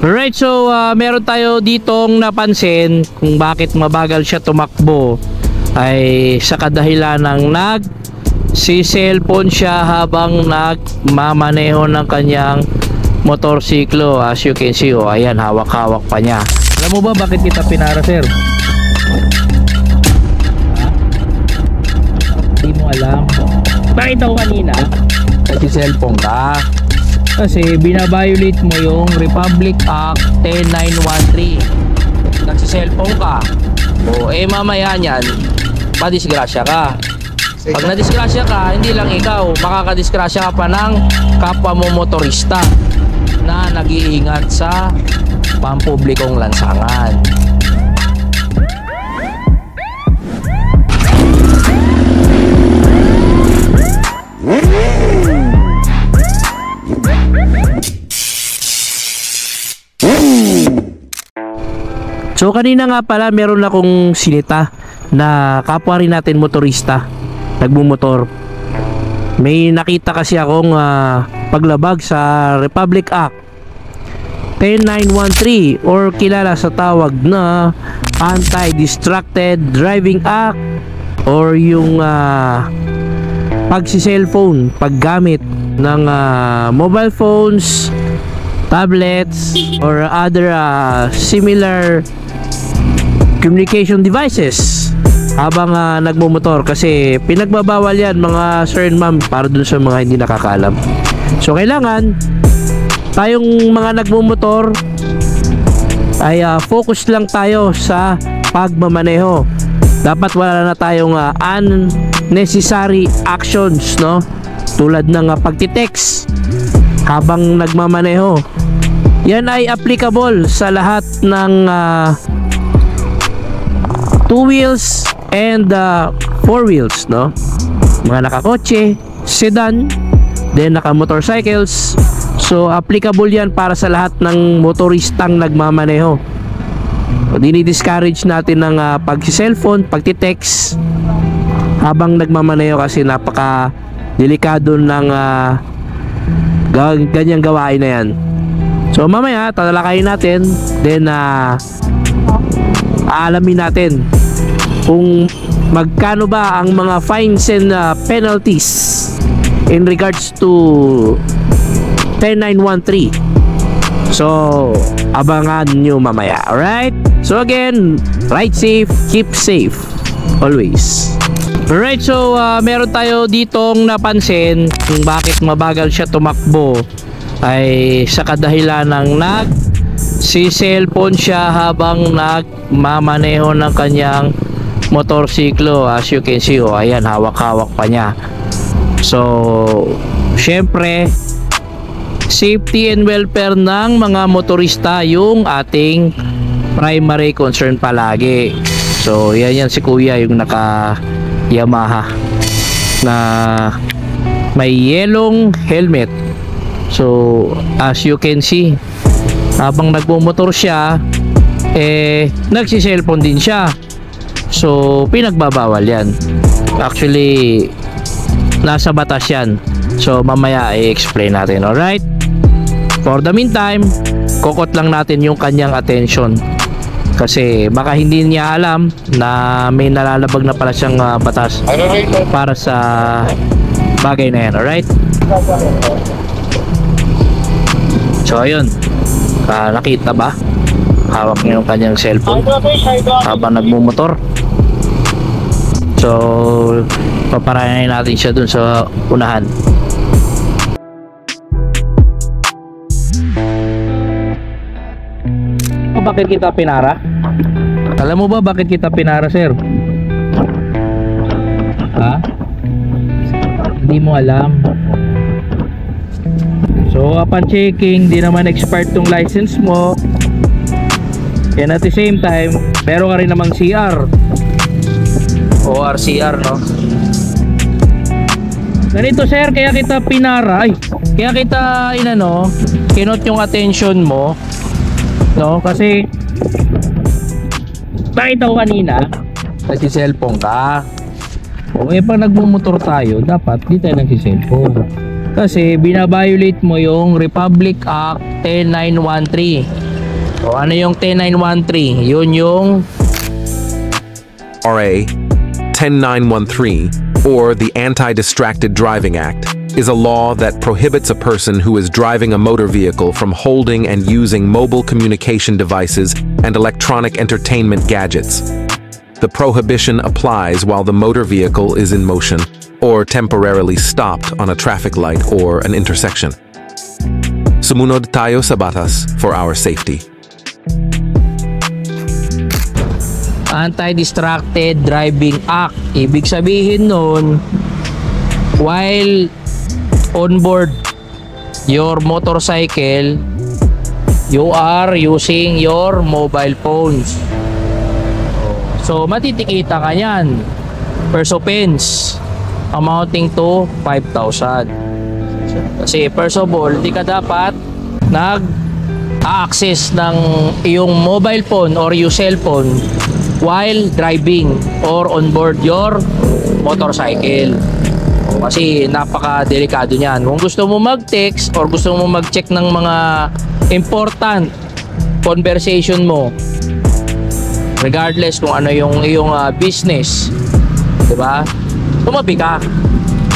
Alright, so meron tayo ditong napansin kung bakit mabagal siya tumakbo ay sa kadahilan ng si cellphone siya habang nagmamaneho ng kanyang motorsiklo. As you can see, ayan, hawak-hawak pa niya. Alam mo ba bakit kita pinara, sir? Hindi mo alam. Bakit ako kanina? Kasi cellphone ka. Kasi binabiolate mo yung Republic Act 10913. Nagsi-cellphone ka. Mamaya niyan, madisgrasya ka. Pag nadisgrasya ka, hindi lang ikaw, makakadisgrasya ka pa ng kapwa mo motorista na nag-iingat sa pampublikong lansangan. So kanina nga pala meron akong sinita na kapwa rin natin motorista, nagmumotor. May nakita kasi akong paglabag sa Republic Act 10913 or kilala sa tawag na Anti-Distracted Driving Act, or yung pagsi-cellphone, paggamit ng mobile phones, tablets, or other similar communication devices habang nagmumotor, kasi pinagbabawal yan mga sir and ma'am para dun sa mga hindi nakakaalam. So kailangan tayong mga nagmumotor ay focus lang tayo sa pagmamaneho. Dapat wala na tayong unnecessary actions, no? Tulad ng pagtitext habang nagmamaneho. Yan ay applicable sa lahat ng 2 wheels and 4 wheels, no? Mga nakakotse, sedan, then naka-motorcycles. So applicable yan para sa lahat ng motoristang nagmamaneho. So, dinidiscourage natin ng pag-cellphone, pagtitext habang nagmamaneho, kasi napaka delikado ng ganyang gawain na yan. So mamaya tatalakayin natin, then aalamin natin kung magkano ba ang mga fines and penalties in regards to 10913. So abangan nyo mamaya. Alright, so again, ride safe, keep safe always. Alright, so meron tayo ditong napansin kung bakit mabagal siya tumakbo ay sa kadahilan ng si cellphone siya habang nagmamaneho ng kanyang motorsiklo. As you can see, ayan, hawak-hawak pa niya. So syempre, safety and welfare ng mga motorista yung ating primary concern palagi. So yan si kuya, yung naka Yamaha na may yelong helmet. So as you can see, habang nagmumotor siya, nagsi-cellphone din siya. So pinagbabawal yan. Actually, nasa batas yan. So mamaya i-explain natin. Alright, for the meantime, kokot lang natin yung kanyang attention, kasi baka hindi niya alam na may nalalabag na pala siyang batas para sa bagay na yan. Alright, so ayun, nakita ba? Hawak niya yung kanyang cellphone habang nagmumotor. So paparayan natin siya dun sa unahan. Bakit kita pinara? Alam mo ba bakit kita pinara, sir? Ha? Hindi mo alam. So upon checking, di naman expired tong license mo, and at the same time meron ka rin namang CR o RCR, no? Ganito, sir, kaya kita pinara, kaya kita kinot yung attention mo, no? Kasi bakit ako kanina? Kasi cellphone ka. Pag nagmumotor tayo, dapat di tayo nagsi-cellphone, kasi binabiolate mo yung Republic Act 10913. O ano yung 10913? Yun yung RA 10913, or the Anti-Distracted Driving Act, is a law that prohibits a person who is driving a motor vehicle from holding and using mobile communication devices and electronic entertainment gadgets. The prohibition applies while the motor vehicle is in motion or temporarily stopped on a traffic light or an intersection. Sumunod tayo sa batas for our safety. Anti-Distracted Driving Act. Ibig sabihin nun, while on board your motorcycle, you are using your mobile phones. So matitikita ka yan. First offense amounting to 5,000. Kasi first of all, di ka dapat nag-access ng iyong mobile phone or your cellphone while driving or on board your motorcycle. Kasi napaka-delikado niyan. Kung gusto mo mag-text or gusto mo mag-check ng mga important conversation mo, regardless kung ano yung iyong business, di ba? Tumabi ka.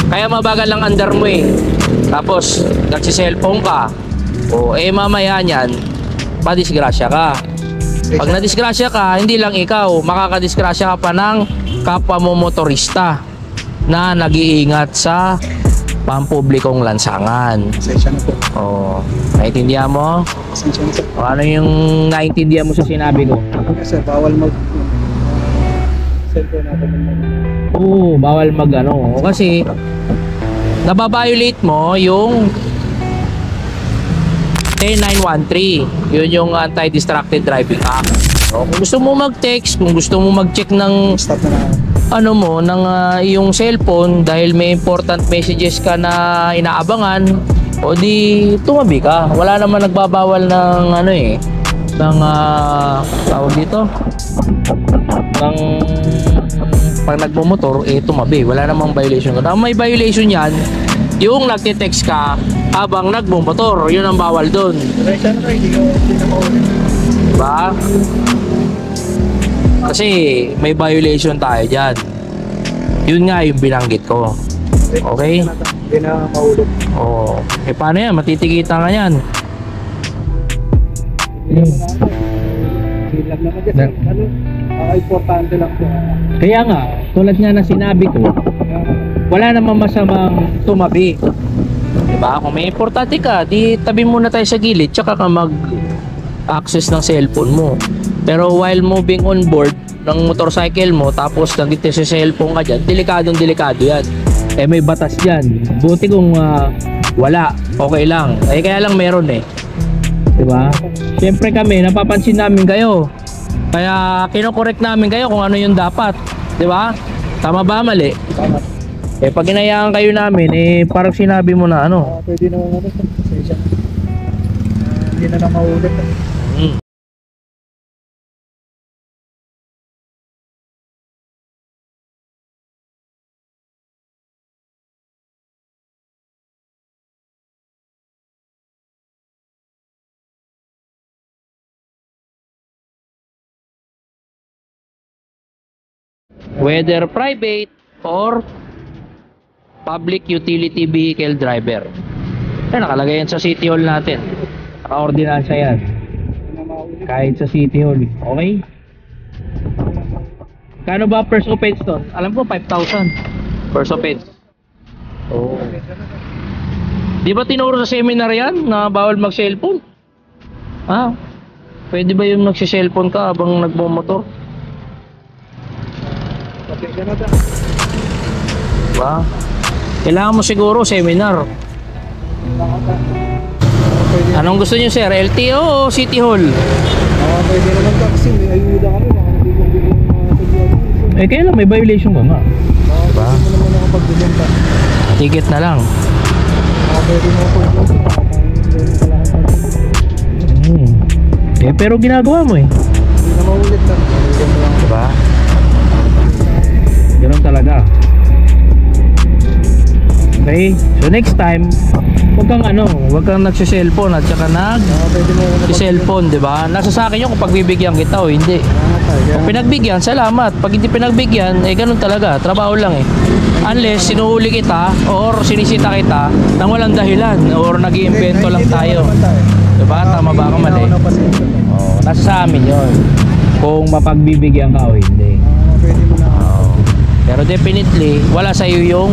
Kaya mabagal lang andar mo eh. Tapos nagsi-cellphone ka. O mamaya niyan, madisgrasya ka. Pag nadisgrasya ka, hindi lang ikaw, makakadisgrasya ka pa ng kapwa mo motorista na nag-iingat sa pampublikong lansangan. Pasensya na po. Oh, naintindihan mo? Pasensya na po. O ano yung naintindihan mo sa sinabi ko? Kasi bawal mag cellphone natin. Oo, bawal mag ano. Kasi nababiolate mo yung 10913. Yun yung Anti-Distracted Driving Act. So, kung gusto mo mag-text, kung gusto mo mag-check ng Stop na na. ano mo, ng iyong cellphone dahil may important messages ka na inaabangan, o di tumabi ka. Wala naman nagbabawal ng ano eh, ng tawag dito, ng pag nagmumotor tumabi. Wala namang violation. Ang may violation yan, yung nagte-text ka habang nagmumotor, yun ang bawal doon. Pasensya na kayo, hindi na maulit. Diba? Kasi may violation tayo dyan. Yun nga yung binanggit ko. Okay? Hindi na maulit. Oo. Paano yan? Matitikita ka yan. Hindi lang naman kasi ano, importante lang po. Kaya nga, tulad nga na sinabi ko, wala namang masamang tumabi. Diba? Kung may importante ka, di tabi muna tayo sa gilid, tsaka ka mag-access ng cellphone mo. Pero while moving on board ng motorcycle mo, tapos nagite sa cellphone ka dyan, delikado yan. May batas dyan. Buti kung wala, okay lang. Kaya lang meron eh. Diba? Siyempre kami, napapansin namin kayo. Kaya kinokorek namin kayo kung ano yung dapat. Diba? Tama ba, mali? Tama. Pag inayaan kayo namin, parang sinabi mo na ano. Pwede na maulit. Pasensya na. Hindi na maulit. Whether private or public utility vehicle driver. Nakalagay yan sa City Hall natin. Naka-ordinansa yan. Kahit sa City Hall. Okay? Kano ba first offense to? Alam ko 5,000. First offense. Oh. Di ba tinuro sa seminar yan na bawal mag-cellphone? Pwede ba yung nagsi-cellphone ka habang nagmumotor? Pasensya na ta. Diba? Kailangan mo siguro seminar. Anong gusto niyo, sir? LTO o City Hall? Pwede naman ta kasi may ayuda kami. Kaya lang may violation ka nga. Diba? Hindi mo naman nakapagbigyan ka. Ticket na lang. Pwede mo po Pero ginagawa mo eh. Hindi na maulit na. Diba? Ganun talaga. Okay, so next time Huwag kang nagsi-cellphone at saka Pwede mo ako cellphone, 'di ba? Nasa sa akin 'yung kung pagbibigyan kita o hindi. Kung pinagbigyan, salamat. Pag hindi pinagbigyan, ganun talaga, trabaho lang eh. Unless sinuhuli kita or sinisita kita nang walang dahilan or nag-iimbento lang tayo. 'Di ba? Tama ba ako mali? Oh, nasa sa amin 'yon. Kung mapagbibigyan ka o hindi. Pwede mo na. Pero definitely, wala sa iyo yung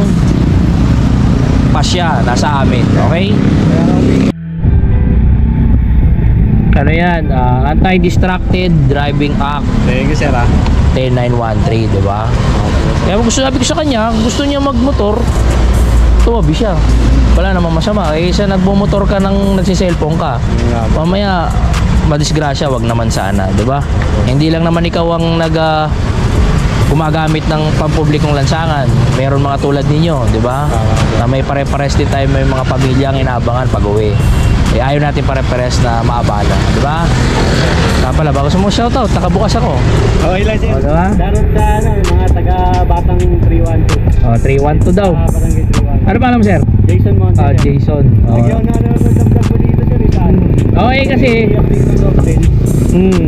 pasya, nasa amin, okay? Ano yan? Anti-Distracted Driving Act. Thank you, sir. 10913, di ba? Kaya sabi ko sa kanya, gusto niya magmotor, tumabi siya. Wala namang masama. Isa nagbumotor ka nang nagsi-cellphone ka. Mamaya, madisgrasya, wag naman sana, di ba? Hindi lang naman ikaw ang gumagamit ng pampublikong lansangan. Meron mga tulad ninyo, di ba? Na may pare-pares din tayo, may mga pamilya ang inaabangan pag-uwi. Ayaw natin pare-pares na maabala, di ba? Pala, bago sa mga shoutout, nakabukas ako. Okay lang, sir. Diba? Darot sa mga taga-Batang 312. 312 daw. Barangay 312. Ano pa alam, sir? Jason Monte. Jason. Nagyaw na ng vlog ko dito, sir. Okay, kasi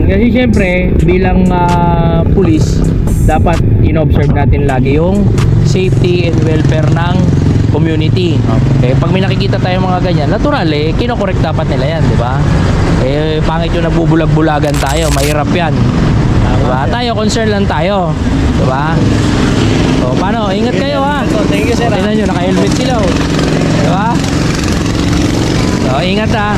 kasi syempre bilang pulis, dapat in-observe natin lagi yung safety and welfare ng community. Okay, pag may nakikita tayong mga ganyan, natural kino-correct dapat nila yan, di ba? Pangit yung nagbubulag-bulagan tayo, mahirap yan. Di ba? Tayo concern lang tayo, di ba? So, paano? Ingat kayo ha. Thank you, sir. Tingnan nyo, naka-helmet sila, di ba? So, ingat ha.